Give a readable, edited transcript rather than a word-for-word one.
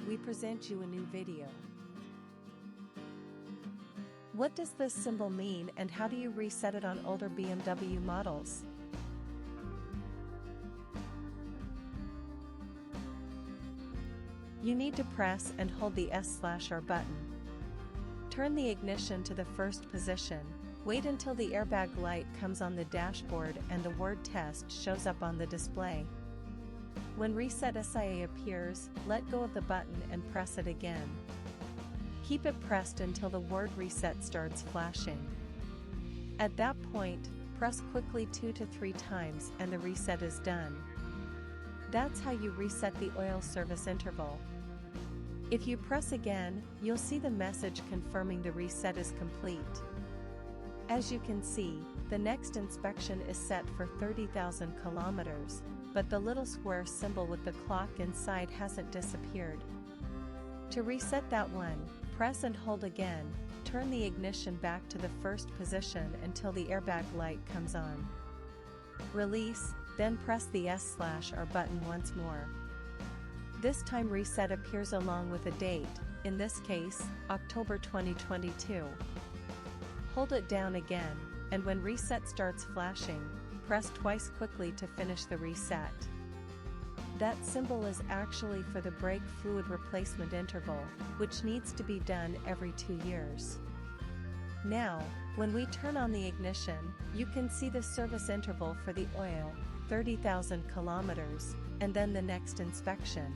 we present you a new video. What does this symbol mean and how do you reset it on older BMW models? You need to press and hold the S/R button. Turn the ignition to the first position, wait until the airbag light comes on the dashboard and the word test shows up on the display. When Reset SIA appears, let go of the button and press it again. Keep it pressed until the word reset starts flashing. At that point, press quickly 2 to 3 times and the reset is done. That's how you reset the oil service interval. If you press again, you'll see the message confirming the reset is complete. As you can see, the next inspection is set for 30,000 kilometers, but the little square symbol with the clock inside hasn't disappeared. To reset that one, press and hold again, turn the ignition back to the first position until the airbag light comes on. Release, then press the S/R button once more. This time reset appears along with a date, in this case, October 2022. Hold it down again, and when reset starts flashing, press twice quickly to finish the reset. That symbol is actually for the brake fluid replacement interval, which needs to be done every 2 years. Now, when we turn on the ignition, you can see the service interval for the oil, 30,000 kilometers, and then the next inspection.